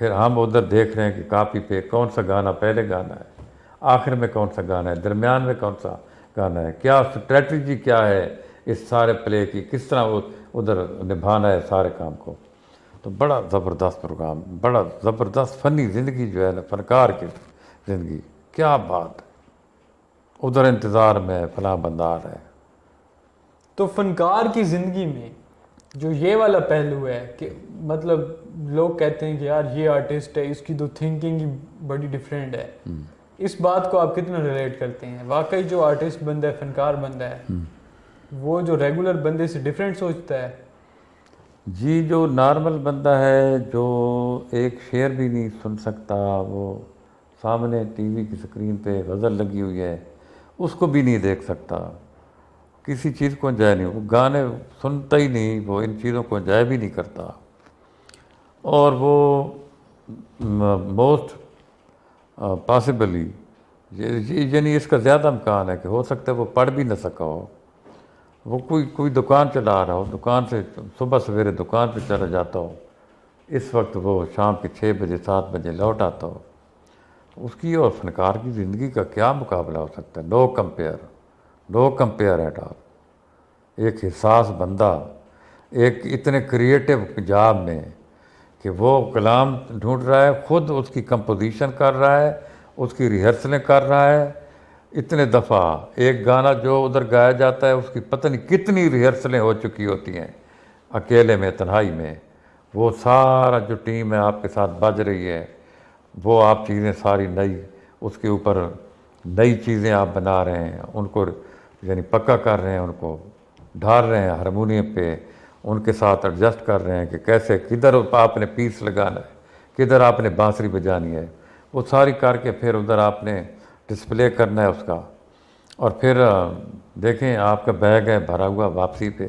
پھر ہم ادھر دیکھ رہے ہیں کہ کاپی پہ کون سا گانا پہلے گانا ہے، آخر میں کون سا گانا ہے، درمیان میں کون سا گانا ہے، کیا اسٹریٹجی کیا ہے اس سارے پلے کی، کس طرح وہ ادھر نبھانا ہے سارے کام کو۔ تو بڑا زبردست پروگرام، بڑا زبردست فنی زندگی جو ہے نا، فنکار کی زندگی، کیا بات ہے، ادھر انتظار میں فلاں بندہ آ رہا ہے۔ تو فنکار کی زندگی میں جو یہ والا پہلو ہے کہ مطلب لوگ کہتے ہیں کہ یار یہ آرٹسٹ ہے، اس کی تو تھنکنگ ہی بڑی ڈیفرینٹ ہے، اس بات کو آپ کتنا ریلیٹ کرتے ہیں؟ واقعی جو آرٹسٹ بندہ ہے، فنکار بندہ ہے، وہ جو ریگولر بندے سے ڈیفرینٹ سوچتا ہے؟ جی، جو نارمل بندہ ہے، جو ایک شعر بھی نہیں سن سکتا، وہ سامنے ٹی وی کی اسکرین پہ غزل لگی ہوئی ہے اس کو بھی نہیں دیکھ سکتا، کسی چیز کو انجوائے نہیں، وہ گانے سنتا ہی نہیں، وہ ان چیزوں کو انجوائے بھی نہیں کرتا، اور وہ موسٹ پاسبلی یعنی اس کا زیادہ امکان ہے کہ ہو سکتا ہے وہ پڑھ بھی نہ سکا ہو، وہ کوئی دکان چلا رہا ہو، دکان سے صبح سویرے دکان پہ چلا جاتا ہو، اس وقت وہ شام کے 6 بجے 7 بجے لوٹ آتا ہو، اس کی اور فنکار کی زندگی کا کیا مقابلہ ہو سکتا ہے؟ No compare at all. ایک حساس بندہ، ایک اتنے کریٹو پنجاب میں کہ وہ کلام ڈھونڈ رہا ہے، خود اس کی کمپوزیشن کر رہا ہے، اس کی ریہرسلیں کر رہا ہے، اتنے دفعہ ایک گانا جو ادھر گایا جاتا ہے اس کی پتہ نہیں کتنی ریہرسلیں ہو چکی ہوتی ہیں اکیلے میں، تنہائی میں، وہ سارا جو ٹیم ہے آپ کے ساتھ بج رہی ہے، وہ آپ چیزیں ساری نئی، اس کے اوپر نئی چیزیں آپ بنا رہے ہیں، ان کو یعنی پکا کر رہے ہیں، ان کو ڈھال رہے ہیں ہارمونیم پہ، ان کے ساتھ ایڈجسٹ کر رہے ہیں کہ کیسے کدھر آپ نے پیس لگانا ہے، کدھر آپ نے بانسری بجانی ہے، وہ ساری کر کے پھر ادھر آپ نے ڈسپلے کرنا ہے اس کا، اور پھر دیکھیں آپ کا بیگ ہے بھرا ہوا واپسی پہ،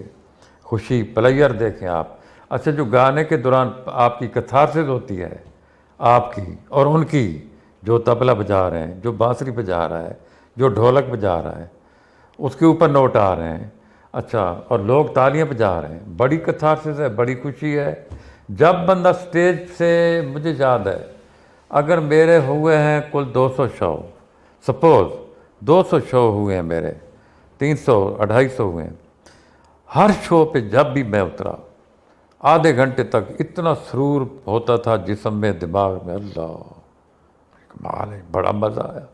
خوشی پلیئر دیکھیں آپ۔ اچھا، جو گانے کے دوران آپ کی کتھارسس ہوتی ہے آپ کی اور ان کی، جو طبلہ بجا رہے ہیں، جو بانسری بجا رہا ہے، جو ڈھولک بجا رہا ہے، اس کے اوپر نوٹ آ رہے ہیں، اچھا، اور لوگ تالیاں بجا رہے ہیں، بڑی کتھارسس ہے، بڑی خوشی ہے۔ جب بندہ سٹیج سے، مجھے یاد ہے اگر میرے ہوئے ہیں کل 200 شو، سپوز 200 شو ہوئے ہیں میرے، 300 250 ہوئے ہیں، ہر شو پہ جب بھی میں اترا آدھے گھنٹے تک اتنا سرور ہوتا تھا جسم میں، دماغ میں، اللہ کمال ہے، بڑا مزہ آیا،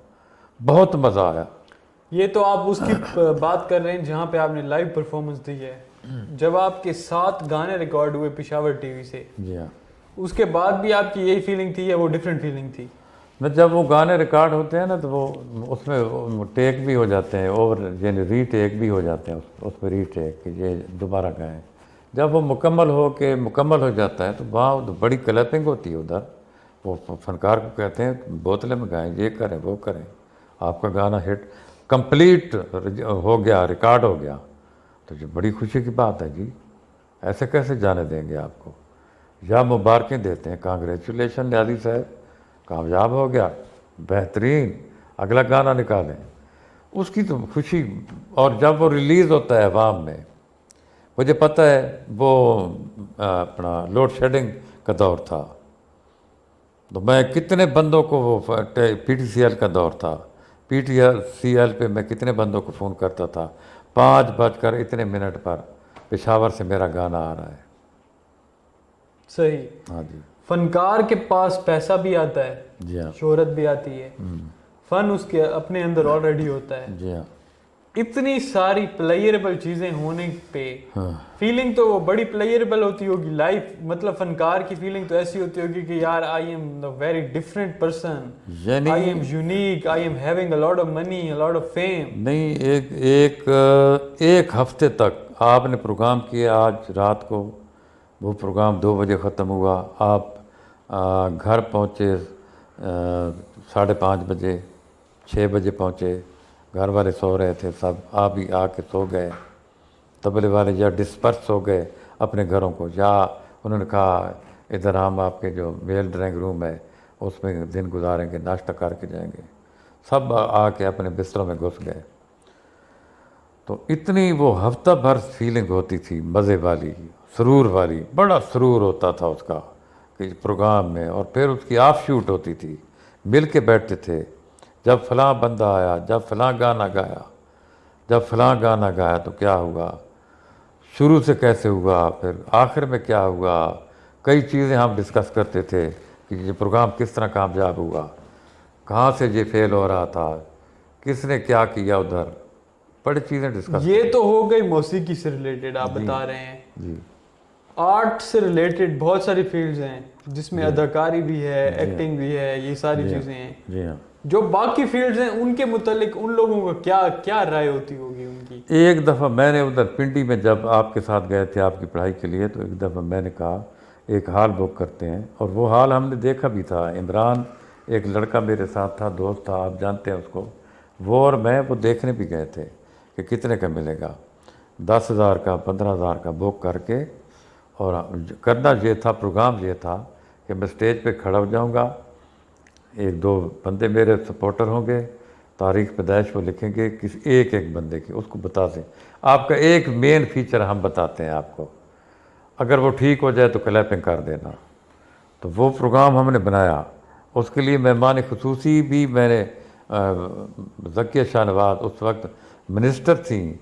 بہت مزہ آیا۔ یہ تو آپ اس کی بات کر رہے ہیں جہاں پہ آپ نے لائیو پرفارمنس دی ہے، جب آپ کے 7 گانے ریکارڈ ہوئے پشاور ٹی وی سے، جی ہاں، اس کے بعد بھی آپ کی یہی فیلنگ تھی یا وہ ڈیفرنٹ فیلنگ تھی؟ جب وہ گانے ریکارڈ ہوتے ہیں نا تو وہ اس میں ٹیک بھی ہو جاتے ہیں، اور یعنی ری ٹیک بھی ہو جاتے ہیں، اس میں ری ٹیک کہ یہ دوبارہ گائیں۔ جب وہ مکمل ہو جاتا ہے تو وہاں بڑی کلیپنگ ہوتی ہے ادھر، وہ فنکار کو کہتے ہیں بوتلیں میں گائیں، یہ کریں وہ کریں، آپ کا گانا ہٹ کمپلیٹ ہو گیا، ریکارڈ ہو گیا، تو یہ بڑی خوشی کی بات ہے جی، ایسے کیسے جانے دیں گے آپ کو، یا مبارکیں دیتے ہیں، کانگریچولیشن نیازی صاحب، کامیاب ہو گیا، بہترین، اگلا گانا نکالیں، اس کی تو خوشی۔ اور جب وہ ریلیز ہوتا ہے عوام میں، مجھے پتہ ہے وہ اپنا لوڈ شیڈنگ کا دور تھا، تو میں کتنے بندوں کو، وہ پی ٹی سی ایل کا دور تھا، پی ٹی سی ایل پہ میں کتنے بندوں کو فون کرتا تھا، 5:02 پر پشاور سے میرا گانا آ رہا ہے۔ صحیح۔ ہاں جی، فنکار کے پاس پیسہ بھی آتا ہے، جی ہاں، شہرت بھی آتی ہے، فن اس کے اپنے اندر آلریڈی ہوتا ہے، جی ہاں، اتنی ساری پلیئربل چیزیں ہونے پہ ہاں، فیلنگ تو وہ بڑی پلیئربل ہوتی ہوگی لائف، مطلب فنکار کی فیلنگ تو ایسی ہوتی ہوگی کہ یار I am the very different person, یعنی I am unique, I am having a lot of money, a lot of fame. نہیں، ایک ہفتے تک آپ نے پروگرام کیا، آج رات کو وہ پروگرام 2 بجے ختم ہوا، آپ گھر پہنچے 5:30 بجے، 6 بجے پہنچے، گھر والے سو رہے تھے سب، آپ بھی آ کے سو گئے، طبلے والے یا ڈسپرس ہو گئے اپنے گھروں کو، یا انہوں نے کہا ادھر ہم آپ کے جو میل ڈرائنگ روم ہے اس میں دن گزاریں گے، ناشتہ کر کے جائیں گے، سب آ کے اپنے بستروں میں گھس گئے۔ تو اتنی وہ ہفتہ بھر فیلنگ ہوتی تھی، مزے والی، سرور والی، بڑا سرور ہوتا تھا اس کا کہ پروگرام میں، اور پھر اس کی آف شوٹ ہوتی تھی، مل کے بیٹھتے تھے، جب فلاں بندہ آیا، جب فلاں گانا گایا، جب فلاں گانا گایا تو کیا ہوا، شروع سے کیسے ہوا، پھر آخر میں کیا ہوا، کئی چیزیں ہم ڈسکس کرتے تھے کہ یہ پروگرام کس طرح کامیاب ہوا، کہاں سے یہ فیل ہو رہا تھا، کس نے کیا کیا ادھر، بڑی چیزیں ڈسکس. یہ تو ہو گئی موسیقی سے ریلیٹڈ آپ بتا رہے ہیں. جی آرٹ سے ریلیٹڈ بہت ساری فیلڈز ہیں جس میں اداکاری بھی ہے، ایکٹنگ بھی ہے، یہ ساری چیزیں ہیں. جی ہاں. جو باقی فیلڈز ہیں ان کے متعلق ان لوگوں کا کیا رائے ہوتی ہوگی ان کی؟ ایک دفعہ میں نے ادھر پنڈی میں جب آپ کے ساتھ گئے تھے آپ کی پڑھائی کے لیے، تو ایک دفعہ میں نے کہا ایک ہال بک کرتے ہیں، اور وہ ہال ہم نے دیکھا بھی تھا. عمران ایک لڑکا میرے ساتھ تھا، دوست تھا، آپ جانتے ہیں اس کو، وہ اور میں وہ دیکھنے بھی گئے تھے کہ کتنے کا ملے گا. 10,000 کا 15,000 کا بک کر کے، اور کرنا یہ تھا، پروگرام یہ تھا کہ میں اسٹیج پہ کھڑا ہو جاؤں گا، ایک دو بندے میرے سپورٹر ہوں گے، تاریخ پیدائش وہ لکھیں گے کسی ایک بندے کی، اس کو بتا دیں آپ کا ایک مین فیچر ہم بتاتے ہیں آپ کو، اگر وہ ٹھیک ہو جائے تو کلیپنگ کر دینا. تو وہ پروگرام ہم نے بنایا. اس کے لیے مہمان خصوصی بھی میں نے ذکیہ شاہ نواز اس وقت منسٹر تھیں،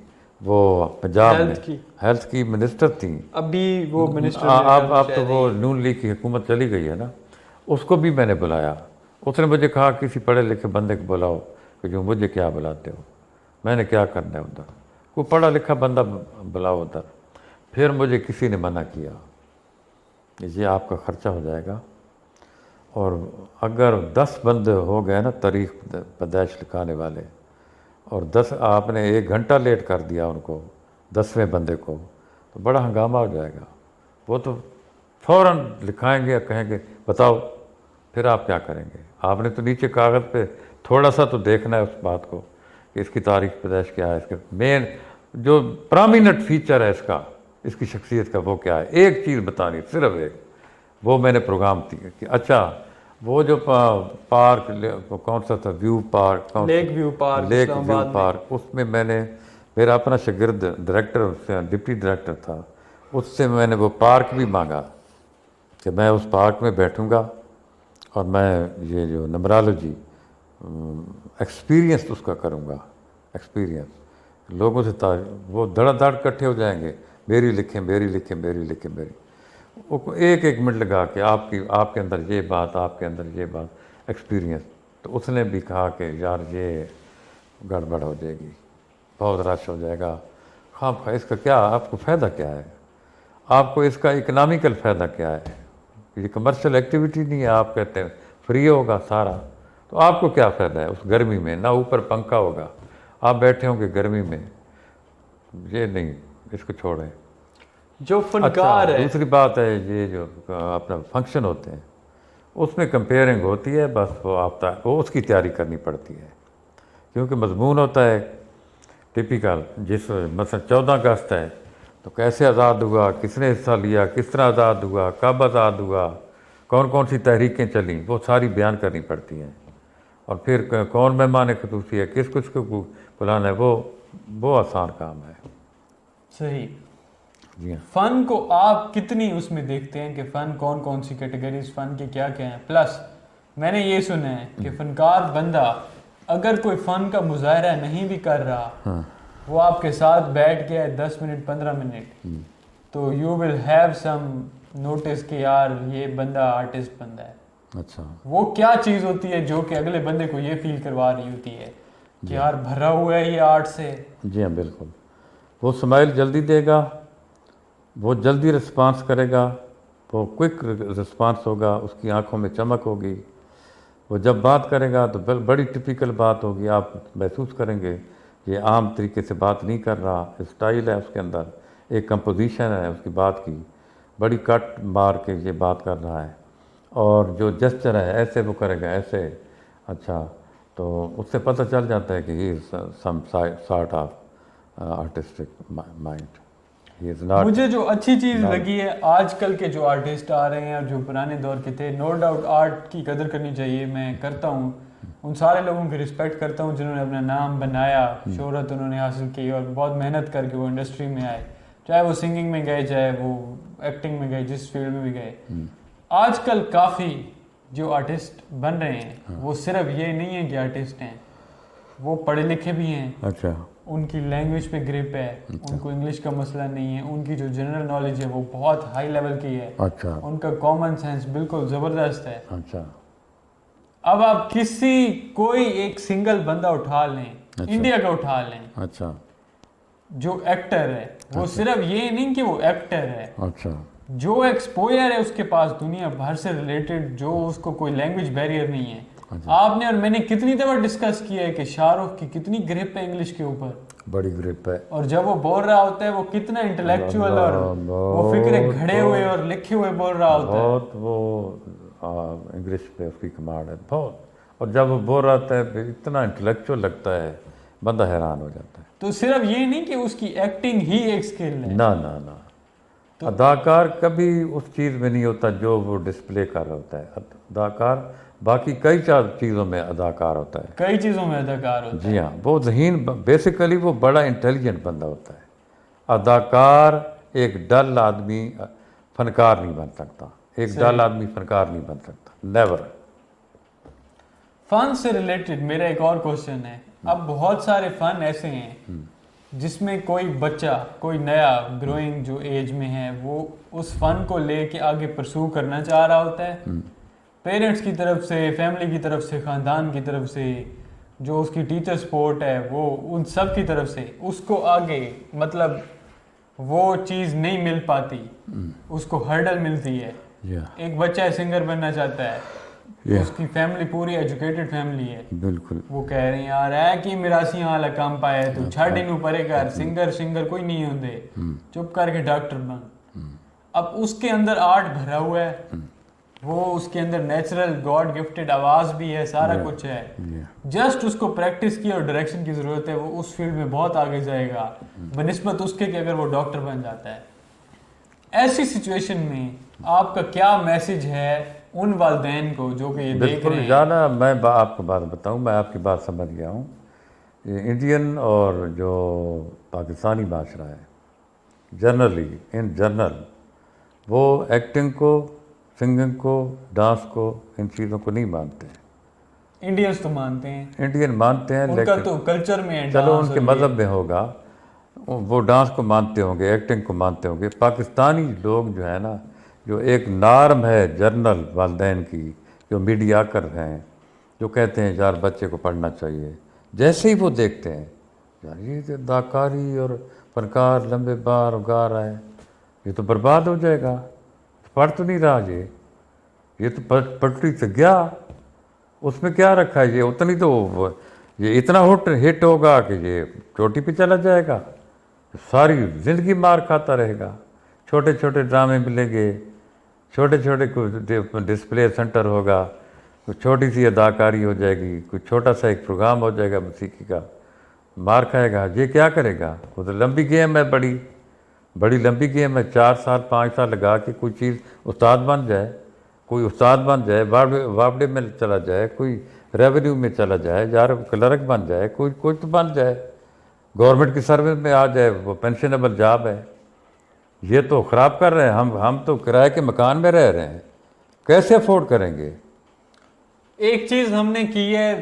وہ پنجاب میں ہیلتھ کی منسٹر تھیں. ابھی وہ منسٹر اب تو وہ نون لیگ کی حکومت چلی گئی ہے نا، اس کو بھی میں نے بلایا. اس نے مجھے کہا کسی پڑھے لکھے بندے کو بلاؤ، کہ جو مجھے کیا بلاتے ہو، میں نے کیا کرنا ہے ادھر، کوئی پڑھا لکھا بندہ بلاؤ ادھر. پھر مجھے کسی نے منع کیا کہ یہ آپ کا خرچہ ہو جائے گا، اور اگر 10 بندے ہو گئے نا تاریخ پیدائش لکھانے والے، اور 10 آپ نے 1 گھنٹہ لیٹ کر دیا ان کو، 10ویں بندے کو، تو بڑا ہنگامہ ہو جائے گا. وہ تو فوراً لکھائیں گے، کہیں گے بتاؤ پھر آپ کیا کریں گے. آپ نے تو نیچے کاغذ پہ تھوڑا سا تو دیکھنا ہے اس بات کو کہ اس کی تاریخ پیدائش کیا ہے، اس کے مین جو پرامیننٹ فیچر ہے اس کی شخصیت کا وہ کیا ہے. ایک چیز بتانی، صرف ایک، وہ میں نے پروگرام دیا کہ اچھا وہ جو پارک کون سا تھا، view park, lake view park, اس میں نے میرا اپنا شاگرد ڈائریکٹر ڈپٹی ڈائریکٹر تھا، اس سے میں نے وہ پارک بھی مانگا کہ میں اس پارک میں بیٹھوں گا، اور میں یہ جو نمرالوجی ایکسپیرینس اس کا کروں گا. ایکسپیرینس لوگوں سے وہ دھڑا دھڑ اکٹھے ہو جائیں گے، میری لکھیں میری لکھیں میری لکھیں میری، وہ ایک منٹ لگا کہ آپ کے اندر یہ بات، آپ کے اندر یہ بات، ایکسپیرینس. تو اس نے بھی کہا کہ یار یہ گڑبڑ ہو جائے گی، بہت رش ہو جائے گا، خواہ اس کا کیا، آپ کو فائدہ کیا ہے، آپ کو اس کا اکنامیکل فائدہ کیا ہے، یہ کمرشل ایکٹیویٹی نہیں ہے. آپ کہتے ہیں فری ہوگا سارا، تو آپ کو کیا فائدہ ہے اس گرمی میں، نہ اوپر پنکھا ہوگا، آپ بیٹھے ہوں گے گرمی میں. یہ نہیں، اس کو چھوڑیں. جو فنکار ہے، دوسری بات ہے یہ جو اپنا فنکشن ہوتے ہیں اس میں کمپیئرنگ ہوتی ہے، بس وہ اس کی تیاری کرنی پڑتی ہے، کیونکہ مضمون ہوتا ہے ٹپیکل. جس مثلا 14 اگست ہے تو کیسے آزاد ہوا، کس نے حصہ لیا، کس طرح آزاد ہوا، کب آزاد ہوا، کون کون سی تحریکیں چلیں، وہ ساری بیان کرنی پڑتی ہیں. اور پھر کون مہمان خصوصی ہے، کس کو بلانا ہے، وہ آسان کام ہے. صحیح. جی ہاں. فن کو آپ کتنی اس میں دیکھتے ہیں کہ فن کون سی کیٹیگریز فن کے کیا ہیں؟ پلس میں نے یہ سنا ہے کہ فنکار بندہ اگر کوئی فن کا مظاہرہ نہیں بھی کر رہا، وہ آپ کے ساتھ بیٹھ گیا 10 منٹ 15 منٹ، تو you will have some notice کہ یار یہ بندہ آرٹسٹ بندہ ہے. اچھا، وہ کیا چیز ہوتی ہے جو کہ اگلے بندے کو یہ فیل کروا رہی ہوتی ہے کہ یار بھرا ہوا ہے یہ آرٹ سے؟ جی ہاں بالکل. وہ سمائل جلدی دے گا، وہ جلدی رسپانس کرے گا، وہ کوئک رسپانس ہوگا، اس کی آنکھوں میں چمک ہوگی. وہ جب بات کرے گا تو بڑی ٹپیکل بات ہوگی، آپ محسوس کریں گے یہ عام طریقے سے بات نہیں کر رہا، اسٹائل ہے اس کے اندر، ایک کمپوزیشن ہے اس کی بات کی، بڑی کٹ مار کے یہ بات کر رہا ہے. اور جو جسچر ہے ایسے وہ کرے گا، ایسے. اچھا، تو اس سے پتہ چل جاتا ہے کہ he is some sort of artistic mind. مجھے جو اچھی چیز لگی ہے آج کل کے جو آرٹسٹ آ رہے ہیں اور جو پرانے دور کے تھے، نو ڈاؤٹ آرٹ کی قدر کرنی چاہیے، میں کرتا ہوں، ان سارے لوگوں کی رسپیکٹ کرتا ہوں جنہوں نے اپنا نام بنایا، شہرت انہوں نے حاصل کی اور بہت محنت کر کے وہ انڈسٹری میں آئے، چاہے وہ سنگنگ میں گئے، چاہے وہ ایکٹنگ میں گئے، جس فیلڈ میں بھی گئے. آج کل کافی جو آرٹسٹ بن رہے ہیں وہ صرف یہ نہیں ہے کہ آرٹسٹ ہیں، وہ پڑھے لکھے بھی ہیں، اچھا، ان کی لینگویج پہ گرپ ہے، ان کو انگلش کا مسئلہ نہیں ہے، ان کی جو جنرل نالج ہے وہ بہت ہائی لیول کی ہے، اچھا، ان کا کامن سینس بالکل زبردست ہے۔ اچھا، اب آپ کوئی ایک سنگل بندہ اٹھا لیں، انڈیا کا اٹھا لیں، اچھا، جو ایکٹر ہے، وہ صرف یہ نہیں کہ وہ ایکٹر ہے، اچھا، جو ایکسپوئر ہے اس کے پاس دنیا بھر سے ریلیٹڈ، جو اس کو کوئی لینگویج بیریئر نہیں ہے۔ آپ نے اور میں نے کتنی دفعہ ڈسکس کیا ہے کہ شاہ رخ کی کتنی گرپ ہے انگلش کے اوپر، بڑی گرپ ہے، اور جب وہ بول رہا ہوتا ہے وہ کتنا انٹلیکچوئل اور وہ فکرے گھڑے ہوئے اور لکھے ہوئے بول رہا ہوتا ہے۔ بہت وہ انگلش پہ اس کی کمانڈ ہے بہت، اور جب وہ بول رہا ہے پھر اتنا انٹلیکچوئل لگتا ہے، بندہ حیران ہو جاتا ہے۔ تو صرف یہ نہیں کہ اس کی ایکٹنگ ہی ایک سکل ہے، نہ نہ نہ، اداکار کبھی اس چیز میں نہیں ہوتا جو وہ ڈسپلے کر رہا ہوتا ہے، اداکار باقی کئی چیزوں میں اداکار ہوتا ہے۔ کئی چیزوں میں اداکار ہوتا ہے۔ جی ہاں، وہ ذہین بیسیکلی وہ بڑا انٹیلیجنٹ بندہ ہوتا ہے۔ اداکار ایک ڈل آدمی فنکار نہیں بن سکتا، ایک ڈل آدمی فنکار نہیں بن سکتا، نیور۔ فن سے ریلیٹڈ میرا ایک اور کوشچن ہے، اب بہت سارے فن ایسے ہیں جس میں کوئی بچہ، کوئی نیا گروئنگ جو ایج میں ہے، وہ اس فن کو لے کے آگے پرسو کرنا چاہ رہا ہوتا ہے، پیرنٹس کی طرف سے، فیملی کی طرف سے، خاندان کی طرف سے، جو اس کی ٹیچر سپورٹ ہے، وہ ان سب کی طرف سے اس کو آگے مطلب وہ چیز نہیں مل پاتی، اس کو ہرڈل ملتی ہے۔ ایک بچہ سنگر بننا چاہتا ہے، اس کی فیملی پوری ایجوکیٹڈ فیملی ہے، بالکل، وہ کہہ رہے ہیں یار ہے کہ میراسیاں والا کام پایا تو چھاڑی نو پرے کر، سنگر کوئی نہیں ہوندے، چپ کر کے ڈاکٹر بن۔ اب اس کے اندر آرٹ بھرا ہوا ہے، وہ اس کے اندر نیچرل گاڈ گفٹڈ آواز بھی ہے، سارا کچھ ہے، جسٹ اس کو پریکٹس کی اور ڈائریکشن کی ضرورت ہے، وہ اس فیلڈ میں بہت آگے جائے گا بنسبت اس کے کہ اگر وہ ڈاکٹر بن جاتا ہے۔ ایسی سچویشن میں آپ کا کیا میسج ہے ان والدین کو جو کہ یہ دیکھ رہے بالکل ہیں؟ جانا، میں آپ کو بات بتاؤں، میں آپ کی بات سمجھ گیا ہوں۔ یہ انڈین اور جو پاکستانی معاشرہ ہے جنرلی، ان جنرل، وہ ایکٹنگ کو، سنگنگ کو، ڈانس کو، ان چیزوں کو نہیں مانتے۔ انڈینس تو مانتے ہیں، انڈین مانتے ہیں، ان کا لیکن تو کلچر میں ہے، چلو ان ڈانس کے اور مذہب میں ہوگا، وہ ڈانس کو مانتے ہوں گے، ایکٹنگ کو مانتے ہوں گے۔ پاکستانی لوگ جو ہے نا، جو ایک نارم ہے جرنل والدین کی، جو میڈیا کر ہیں، جو کہتے ہیں یار بچے کو پڑھنا چاہیے، جیسے ہی وہ دیکھتے ہیں یار یہ اداکاری اور فنکار لمبے بار گا رہا ہے، یہ تو برباد ہو جائے گا، پڑھ تو نہیں رہا، یہ تو پٹری سے گیا، اس میں کیا رکھا ہے، یہ اتنی تو یہ اتنا ہٹ ہوگا کہ یہ چوٹی پہ چلا جائے گا، ساری زندگی مار کھاتا رہے گا۔ چھوٹے چھوٹے ڈرامے ملیں گے، چھوٹے چھوٹے کوئی ڈسپلے سینٹر ہوگا، کوئی چھوٹی سی اداکاری ہو جائے گی، کوئی چھوٹا سا ایک پروگرام ہو جائے گا موسیقی کا، مار کھائے گا۔ یہ کیا کرے گا؟ وہ تو لمبی گیم ہے، بڑی لمبی گیم ہے، 4 سال 5 سال لگا کے کوئی چیز استاد بن جائے، کوئی استاد بن جائے، وابڈے میں چلا جائے، کوئی ریونیو میں چلا جائے، یار کلرک بن جائے، کوئی تو بن جائے، گورنمنٹ کی سروس میں آ جائے، وہ پینشنیبل جاب ہے۔ یہ تو خراب کر رہے ہیں، ہم تو کرائے کے مکان میں رہ رہے ہیں، کیسے افورڈ کریں گے؟ ایک چیز ہم نے کی ہے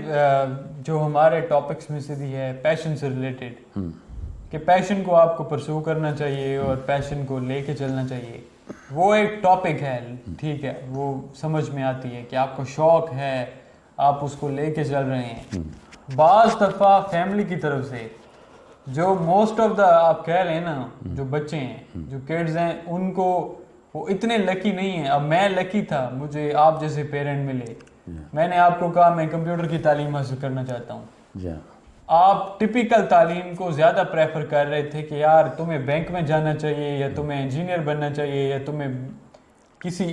جو ہمارے ٹاپکس میں سے بھی ہے، پیشن سے ریلیٹڈ، کہ پیشن کو آپ کو پرسو کرنا چاہیے اور پیشن کو لے کے چلنا چاہیے۔ وہ ایک ٹاپک ہے، ٹھیک ہے، وہ سمجھ میں آتی ہے کہ آپ کو شوق ہے، آپ اس کو لے کے چل رہے ہیں۔ بعض دفعہ فیملی کی طرف سے جو موسٹ آف دا آپ کہہ لیں نا، جو بچے ہیں، جو کڈز ہیں، ان کو وہ اتنے لکی نہیں ہیں۔ اب میں لکی تھا، مجھے آپ جیسے پیرنٹ ملے، میں نے آپ کو کہا میں کمپیوٹر کی تعلیم حاصل کرنا چاہتا ہوں، آپ ٹپیکل تعلیم کو زیادہ پریفر کر رہے تھے کہ یار تمہیں بینک میں جانا چاہیے، یا تمہیں انجینئر بننا چاہیے، یا تمہیں کسی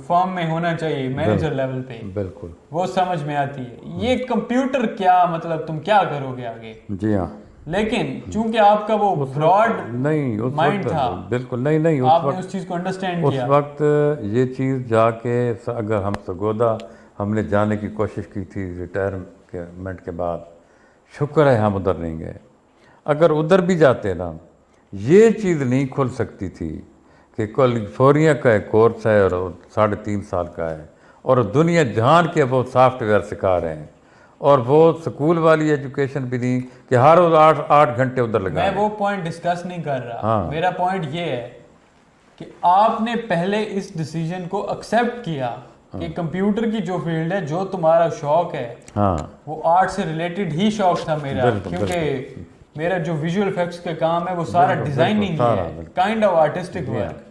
فارم میں ہونا چاہیے مینیجر لیول پہ۔ بالکل، وہ سمجھ میں آتی ہے یہ کمپیوٹر کیا مطلب تم کیا کرو گے آگے، جی ہاں، لیکن چونکہ آپ کا وہ براڈ نہیں اس مائنڈ وقت، تھا، بالکل نہیں، آپ نے اس چیز کو انڈرسٹینڈ اس کیا۔ وقت یہ چیز جا کے اگر ہم سرگودا ہم نے جانے کی کوشش کی تھی ریٹائرمنٹ کے بعد، شکر ہے ہم ادھر نہیں گئے۔ اگر ادھر بھی جاتے نا، یہ چیز نہیں کھل سکتی تھی کہ کیلیفورنیا کا ایک کورس ہے اور 3.5 سال کا ہے، اور دنیا جہان کے وہ سافٹ ویئر سکھا رہے ہیں، اور وہ سکول والی ایجوکیشن بھی نہیں کہ ہر روز 8 گھنٹے ادھر لگا میں وہ پوائنٹ ڈسکس نہیں کر رہا، میرا پوائنٹ یہ ہے کہ آپ نے پہلے اس ڈیسیجن کو ایکسیپٹ کیا کہ کمپیوٹر کی جو فیلڈ ہے، جو تمہارا شوق ہے وہ آرٹ سے ریلیٹڈ ہی شوق تھا میرا، کیونکہ میرا جو ویژول افیکٹس کا کام ہے وہ سارا ڈیزائننگ ہے، کائنڈ آف آرٹسٹک ورک۔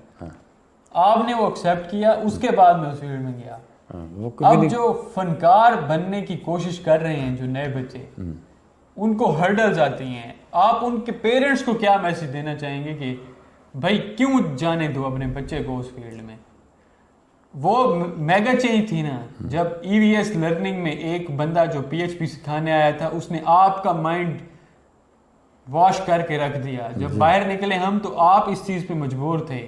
آپ نے وہ ایکسیپٹ کیا، اس کے بعد میں اس فیلڈ میں گیا۔ اب جو فنکار بننے کی کوشش کر رہے ہیں جو نئے بچے، ان کو ہرڈلز آتی ہیں، آپ ان کے پیرنٹس کو کیا میسج دینا چاہیں گے کہ بھائی کیوں جانے دو اپنے بچے کو اس فیلڈ میں؟ وہ میگا چینج تھی نا جب ای وی ایس لرننگ میں ایک بندہ جو پی ایچ پی سکھانے آیا تھا، اس نے آپ کا مائنڈ واش کر کے رکھ دیا۔ جب باہر نکلے ہم تو آپ اس چیز پہ مجبور تھے،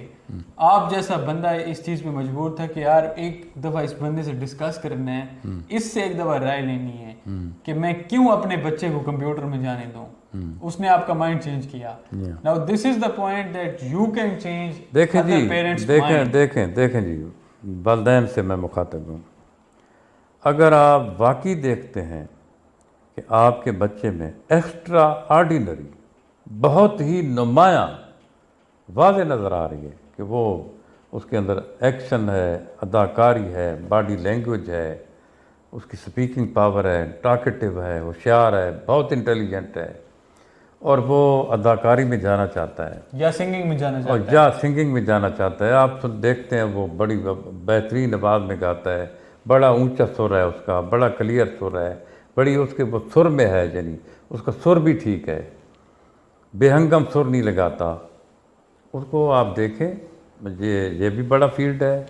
آپ جیسا بندہ اس چیز پہ مجبور تھا کہ یار ایک دفعہ اس بندے سے ڈسکس کرنا ہے، اس سے ایک دفعہ رائے لینی ہے کہ میں کیوں اپنے بچے کو کمپیوٹر میں جانے دوں۔ اس نے آپ کا مائنڈ چینج کیا۔ Now this is the point that you can change other parents' mind۔ دیکھیں جی، والدین سے میں مخاطب ہوں، اگر آپ واقعی دیکھتے ہیں کہ آپ کے بچے میں ایکسٹرا آرڈینری بہت ہی نمایاں واضح نظر آ رہی ہے کہ وہ اس کے اندر ایکشن ہے، اداکاری ہے، باڈی لینگویج ہے، اس کی سپیکنگ پاور ہے، ٹاکیٹیو ہے، ہوشیار ہے، بہت انٹیلیجنٹ ہے، اور وہ اداکاری میں جانا چاہتا ہے یا سنگنگ میں جانا چاہتا ہے، یا سنگنگ میں جانا چاہتا ہے، آپ دیکھتے ہیں وہ بڑی بہترین آواز میں گاتا ہے، بڑا اونچا سر ہے اس کا، بڑا کلیئر سر ہے، بڑی اس کے وہ سر میں ہے، یعنی اس کا سر بھی ٹھیک ہے، بے ہنگم سر نہیں لگاتا۔ اس کو آپ دیکھیں، یہ بھی بڑا فیلڈ ہے،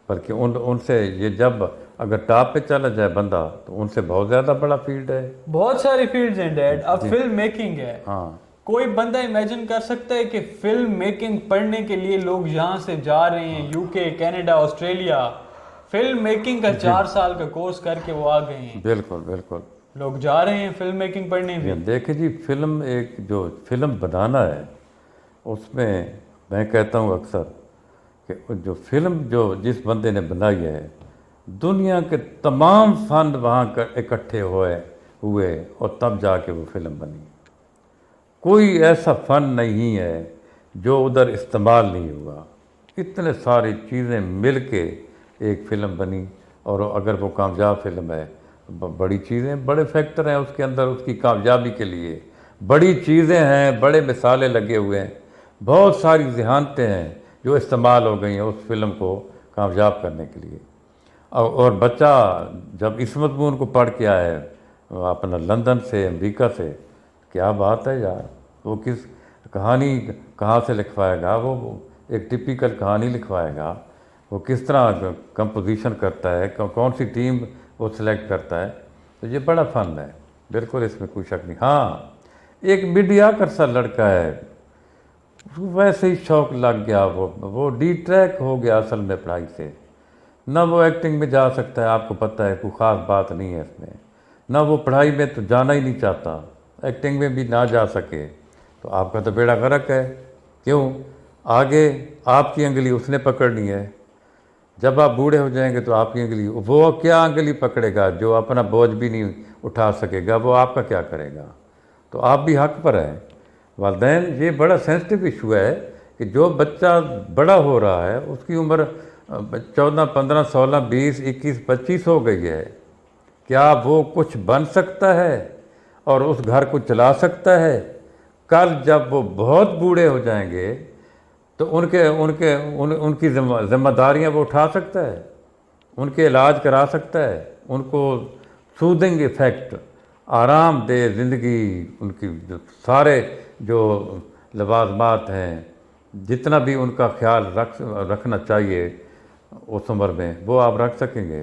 بلکہ ان سے یہ جب اگر ٹاپ پہ چلا جائے بندہ تو ان سے بہت زیادہ بڑا فیلڈ ہے۔ بہت ساری فیلڈز ہیں ڈیڈ، اب فلم میکنگ ہے۔ ہاں، کوئی بندہ امیجن کر سکتا ہے کہ فلم میکنگ پڑھنے کے لیے لوگ یہاں سے جا رہے ہیں، یو کے، کینیڈا، آسٹریلیا، فلم میکنگ کا 4 سال کا کورس کر کے وہ آ گئے ہیں۔ بالکل لوگ جا رہے ہیں فلم میکنگ پڑھنے بھی۔ دیکھیں جی، فلم ایک جو فلم بنانا ہے، اس میں کہتا ہوں اکثر کہ جو فلم جس بندے نے بنائی ہے، دنیا کے تمام فن وہاں اکٹھے ہوئے اور تب جا کے وہ فلم بنی۔ کوئی ایسا فن نہیں ہے جو ادھر استعمال نہیں ہوا، اتنے ساری چیزیں مل کے ایک فلم بنی، اور اگر وہ کامیاب فلم ہے، بڑی چیزیں، بڑے فیکٹر ہیں اس کے اندر، اس کی کامیابی کے لیے بڑی چیزیں ہیں، بڑے مثالیں لگے ہوئے ہیں، بہت ساری ذہانتیں ہیں جو استعمال ہو گئی ہیں اس فلم کو کامیاب کرنے کے لیے۔ اور بچہ جب اس مضمون کو پڑھ کے آئے اپنا لندن سے، امریکہ سے، کیا بات ہے یار، وہ کس کہانی کہاں سے لکھوائے گا، وہ ایک ٹپیکل کہانی لکھوائے گا، وہ کس طرح کمپوزیشن کرتا ہے، کون سی ٹیم وہ سلیکٹ کرتا ہے، تو یہ بڑا فن ہے، بالکل اس میں کوئی شک نہیں۔ ہاں، ایک میڈیاکر سا لڑکا ہے، ویسے ہی شوق لگ گیا، وہ ڈی ٹریک ہو گیا اصل میں پڑھائی سے، نہ وہ ایکٹنگ میں جا سکتا ہے، آپ کو پتہ ہے کوئی خاص بات نہیں ہے اس میں، نہ وہ پڑھائی میں تو جانا ہی نہیں چاہتا، ایکٹنگ میں بھی نہ جا سکے، تو آپ کا تو بیڑا غرق ہے۔ کیوں؟ آگے آپ کی انگلی اس نے پکڑنی ہے، جب آپ بوڑھے ہو جائیں گے تو آپ کی انگلی، وہ کیا انگلی پکڑے گا جو اپنا بوجھ بھی نہیں اٹھا سکے گا، وہ آپ کا کیا کرے گا؟ تو آپ بھی حق پر ہیں والدین، یہ بڑا سینسٹیو ایشو ہے کہ جو بچہ بڑا ہو رہا ہے، اس کی عمر 14، 15، 16، 20، 21، 25 ہو گئی ہے، کیا وہ کچھ بن سکتا ہے اور اس گھر کو چلا سکتا ہے؟ کل جب وہ بہت بوڑھے ہو جائیں گے تو ان کی ذمہ داریاں وہ اٹھا سکتا ہے، ان کے علاج کرا سکتا ہے، ان کو سودنگ ایفیکٹ، آرام دہ زندگی، ان کی سارے جو لوازمات ہیں، جتنا بھی ان کا خیال رکھنا چاہیے اس عمر میں، وہ آپ رکھ سکیں گے۔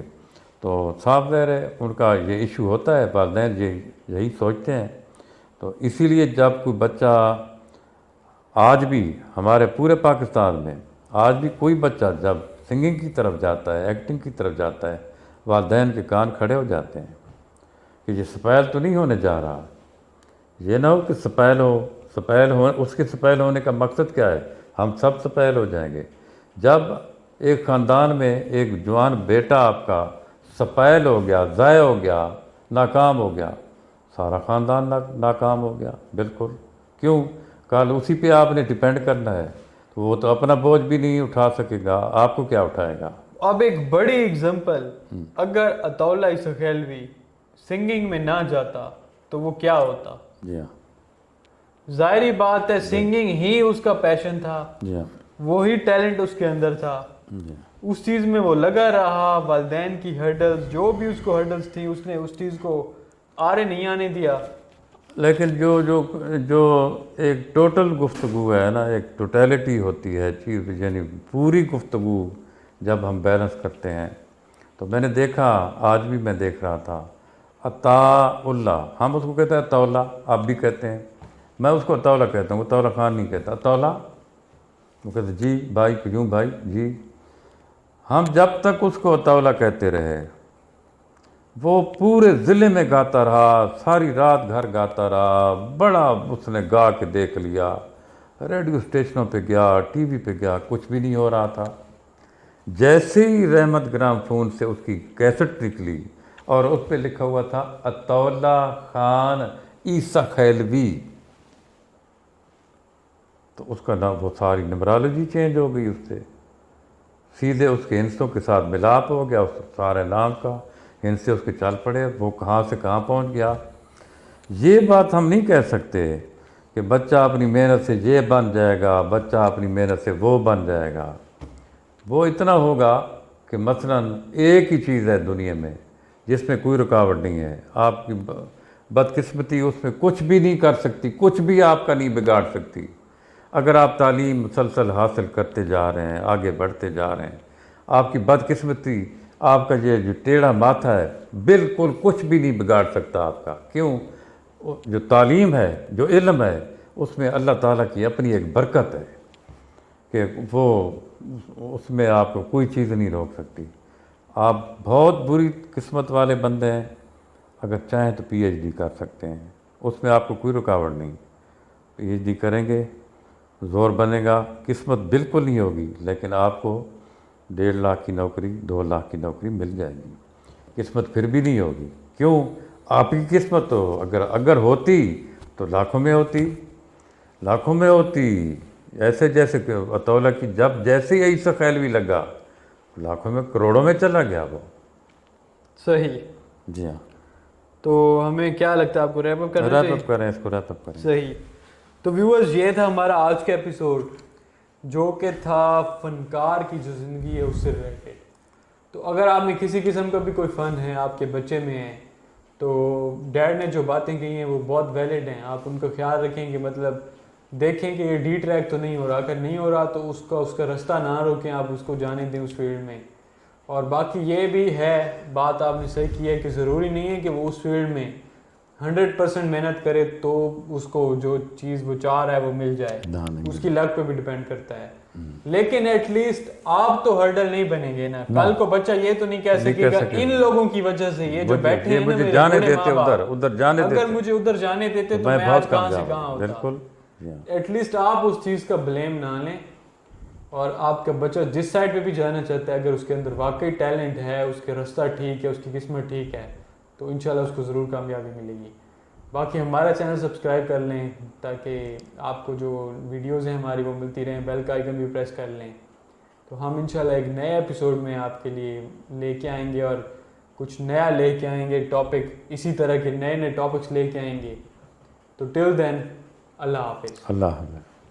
تو صاف ظاہر ہے ان کا یہ ایشو ہوتا ہے، والدین یہی سوچتے ہیں۔ تو اسی لیے جب کوئی بچہ، آج بھی ہمارے پورے پاکستان میں آج بھی کوئی بچہ جب سنگنگ کی طرف جاتا ہے، ایکٹنگ کی طرف جاتا ہے، والدین کے کان کھڑے ہو جاتے ہیں کہ یہ سپیل تو نہیں ہونے جا رہا، یہ نہ ہو کہ سپیل ہو، اس کے سپیل ہونے کا مقصد کیا ہے؟ ہم سب سپیل ہو جائیں گے۔ جب ایک خاندان میں ایک جوان بیٹا آپ کا سپیل ہو گیا، ضائع ہو گیا، ناکام ہو گیا، سارا خاندان ناکام ہو گیا بالکل. کیوں؟ کل اسی پہ آپ نے ڈپینڈ کرنا ہے، تو وہ تو اپنا بوجھ بھی نہیں اٹھا سکے گا، آپ کو کیا اٹھائے گا؟ اب ایک بڑی اگزامپل، اگر عطا اللہ سکھیلوی سنگنگ میں نہ جاتا تو وہ کیا ہوتا؟ جی ہاں، ظاہری بات ہے سنگنگ ہی اس کا پیشن تھا، جی ہاں، وہی ٹیلنٹ اس کے اندر تھا، جی اس چیز میں وہ لگا رہا. والدین کی ہرڈلز جو بھی اس کو ہرڈلز تھی اس نے اس چیز کو آرے نہیں آنے دیا. لیکن جو ایک ٹوٹل گفتگو ہے نا، ایک ٹوٹیلٹی ہوتی ہے چیز، یعنی پوری گفتگو جب ہم بیلنس کرتے ہیں، تو میں نے دیکھا، آج بھی میں دیکھ رہا تھا، عطا اللہ، ہم اس کو کہتے ہیں عطا اللہ، آپ بھی کہتے ہیں، میں اس کو عطا اللہ کہتا ہوں، عطا اللہ خان نہیں کہتا، عطا اللہ. وہ کہتے جی بھائی قیوم بھائی جی. ہم جب تک اس کو عطا اللہ کہتے رہے، وہ پورے ضلع میں گاتا رہا، ساری رات گھر گاتا رہا، بڑا اس نے گا کے دیکھ لیا، ریڈیو اسٹیشنوں پہ گیا، ٹی وی پہ گیا، کچھ بھی نہیں ہو رہا تھا. جیسے ہی رحمت گرام فون سے اس کی کیسٹ نکلی اور اس پہ لکھا ہوا تھا عطا اللہ خان عیسیٰ خیلوی، تو اس کا نام، وہ ساری نمبرالوجی چینج ہو گئی، اس سے سیدھے اس کے ہندسوں کے ساتھ ملاپ ہو گیا، اس سارے نام کا ہند سے اس کے چل پڑے، وہ کہاں سے کہاں پہنچ گیا. یہ بات ہم نہیں کہہ سکتے کہ بچہ اپنی محنت سے یہ بن جائے گا، بچہ اپنی محنت سے وہ بن جائے گا. وہ اتنا ہوگا کہ مثلاً ایک ہی چیز ہے دنیا میں جس میں کوئی رکاوٹ نہیں ہے، آپ کی بدقسمتی اس میں کچھ بھی نہیں کر سکتی، کچھ بھی آپ کا نہیں بگاڑ سکتی. اگر آپ تعلیم مسلسل حاصل کرتے جا رہے ہیں، آگے بڑھتے جا رہے ہیں، آپ کی بدقسمتی، آپ کا یہ جو ٹیڑھا ماتھا ہے، بالکل کچھ بھی نہیں بگاڑ سکتا آپ کا. کیوں؟ جو تعلیم ہے، جو علم ہے، اس میں اللہ تعالیٰ کی اپنی ایک برکت ہے کہ وہ اس میں آپ کو کوئی چیز نہیں روک سکتی. آپ بہت بری قسمت والے بندے ہیں، اگر چاہیں تو پی ایچ ڈی کر سکتے ہیں، اس میں آپ کو کوئی رکاوٹ نہیں. پی ایچ ڈی کریں گے، زور بنے گا، قسمت بالکل نہیں ہوگی، لیکن آپ کو 1.5 لاکھ کی نوکری، 2 لاکھ کی نوکری مل جائے گی. قسمت پھر بھی نہیں ہوگی. کیوں؟ آپ کی قسمت تو اگر ہوتی تو لاکھوں میں ہوتی، لاکھوں میں ہوتی. ایسے جیسے کہ عطا اللہ کی جب جیسے ہی عیسیٰ خیلوی لگا، لاکھوں میں، کروڑوں میں چلا گیا وہ. صحیح. جی ہاں. تو ہمیں کیا لگتا ہے آپ کو ریپ اپ کرنا چاہیے؟ ریپ اپ کریں، اس کو ریپ اپ کریں. صحیح. تو ویورز، یہ تھا ہمارا آج کا ایپیسوڈ، جو کہ تھا فنکار کی جو زندگی ہے اس سے ریلیٹڈ. تو اگر آپ میں کسی قسم کا بھی کوئی فن ہے، آپ کے بچے میں ہے، تو ڈیڈ نے جو باتیں کہی ہیں وہ بہت ویلڈ ہیں. آپ ان کا خیال رکھیں کہ مطلب دیکھیں کہ یہ ڈی ٹریک تو نہیں ہو رہا، اگر نہیں ہو رہا تو اس کا رستہ نہ روکیں، آپ اس کو جانے دیں اس فیلڈ میں. اور باقی یہ بھی ہے، بات آپ نے صحیح کی ہے کہ ضروری نہیں ہے کہ وہ اس فیلڈ میں 100% محنت کرے تو اس کو جو چیز وہ چاہ رہا ہے وہ مل جائے، اس کی لک پہ بھی ڈیپینڈ کرتا ہے. لیکن ایٹ لیسٹ آپ تو ہرڈل نہیں بنیں گے نا. کل کو بچہ یہ تو نہیں کہہ سکے گا ان لوگوں کی وجہ سے یہ جو بیٹھے ہیں نا مجھے میرے جانے بوڑھے دیتے، ماں باپ، ادھر جانے دیتے، اگر مجھے ادھر جانے دیتے تو میں آج کہاں سے کہاں ہوتا. بالکل. ایٹ لیسٹ آپ اس چیز کا بلیم نہ لیں، اور آپ کا بچہ جس سائڈ پہ بھی جانا چاہتا ہے، اگر اس کے اندر واقعی ٹیلنٹ ہے، اس کے رستہ ٹھیک ہے، اس کی قسمت ٹھیک ہے، تو انشاءاللہ اس کو ضرور کامیابی ملے گی. باقی ہمارا چینل سبسکرائب کر لیں تاکہ آپ کو جو ویڈیوز ہیں ہماری وہ ملتی رہیں، بیل کا آئیکن بھی پریس کر لیں. تو ہم انشاءاللہ ایک نئے ایپیسوڈ میں آپ کے لیے لے کے آئیں گے، اور کچھ نیا لے کے آئیں گے ٹاپک، اسی طرح کے نئے نئے ٹاپکس لے کے آئیں گے. تو ٹل دین، اللہ حافظ. اللہ حافظ.